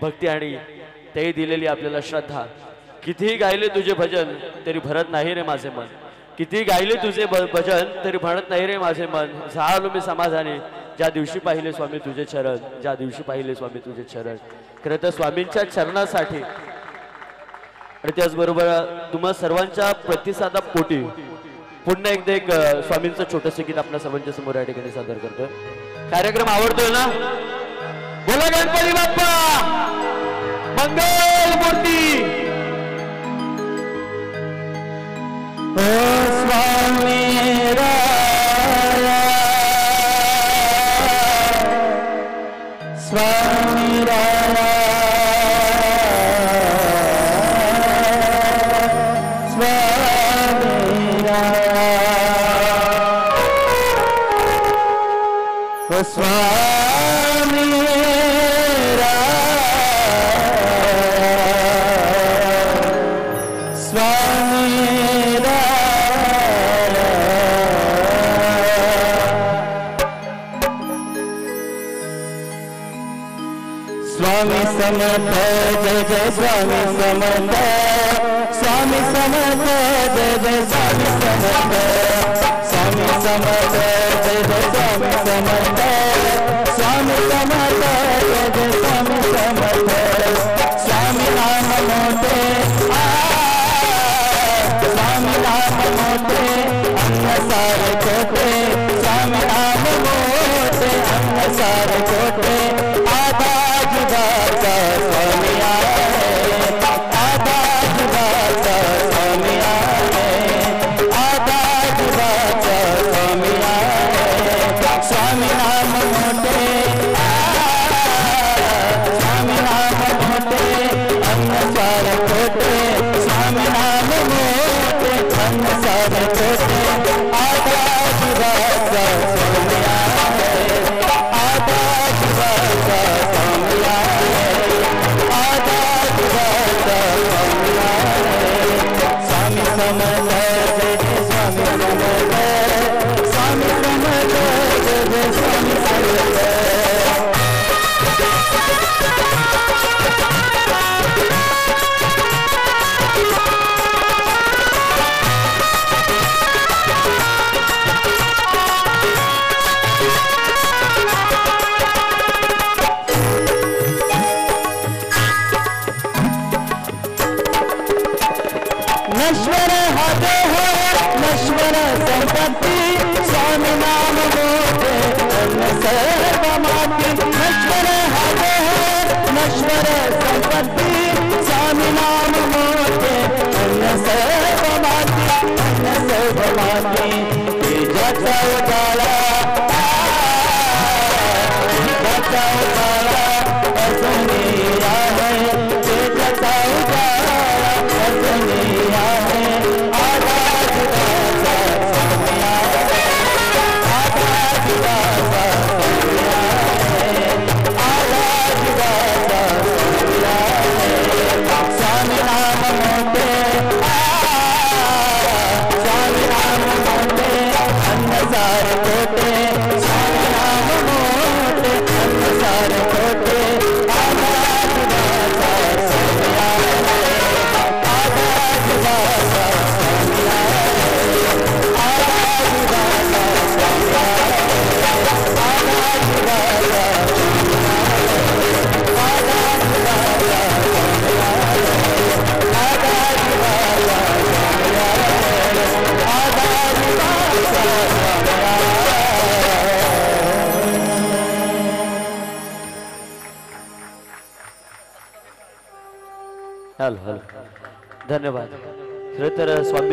भक्ती आणि ते दिलेली आपल्याला श्रद्धा। कितीही गायले तुझे भजन तरी भरत नाही रे माझे मन, किती गायले तुझे भजन तरी भरत नाही रे माझे मन। झालो मी समाधानी ज्या दिवशी पाहिले स्वामी तुझे चरण, ज्या दिवशी पाहिले स्वामी तुझे चरण। खरं तर स्वामींच्या चरणासाठी आणि त्याचबरोबर तुम्हा सर्वांच्या प्रतिसादापोटी पुन्हा एकदा एक स्वामींचं छोटंसं गीत आपल्या सर्वांच्या समोर या ठिकाणी सादर करतोय। कार्यक्रम आवडतोय ना? बोला गणपती बाप्पा मंगल मूर्ती। ओ स्वामी राया, स्वामी राया, स्वामी राया, ओ स्वामी राया, स्वामी स्वामी समर्थ जय जय स्वामी समर्थ, स्वामी समर्थ जय जय स्वामी समर्थ, स्वामी समर्थ जय जय स्वामी समर्थ, स्वामी समर्थ जय जय स्वामी समर्थ। स्वामी नाम मोठे स्वामी नाम मोठे अन्न सारे छोटे, स्वामी नाम मोठे अन्न सारे छोटे। आधा जुगाचा स्वामी आहे, आधा जुगाचा स्वामी आहे, आधा जुगाचा स्वामी आहे। स्वामी नाम मोठे स्वामी नाम मोठे अन्न सारे छोटे, स्वामी नाम मोठे अन्न सारे छोटे। आधा जुगाचा स्वामी आहे, आधा जुगाचा स्वामी आहे, आधा जुगाचा स्वामी आहे। स्वामी समर्थ जय जय स्वामी समर्थ, स्वामी समर्थ जय जय स्वामी समर्थ। नश्वर हा देह नश्वर संपत्ती, स्वामी नाम मोठे अन्न सर्व माती। नश्वर हा देह नश्वर संपत्ती, स्वामी नाम मोठे अन्न सर्व माती, अन्न सर्व माती। तेजाचा उजाळा तेजाचा उजाळा असंगी आहे, तेजाचा उजाळा असंगी आहे। आधा जुगाचा स्वामी आहे, आधा जुगाचा स्वामी आहे, आधा जुगाचा स्वामी आहे। स्वामी नाम मोठे स्वामी नाम मोठे अन्न सारे छोटे, स्वामी नाम मोठे अन्न सारे छोटे। आधा जुगाचा स्वामी आहे, आधा जुगाचा स्वामी आहे, आधा जुगाचा स्वामी आहे, आधा जुगाचा स्वामी आहे, आधा जुगाचा स्वामी आहे, आधा जुगाचा स्वामी आहे, आधा जुगाचा स्वामी आहे। हॅलो हॅलो, धन्यवाद। खरं तर स्वामी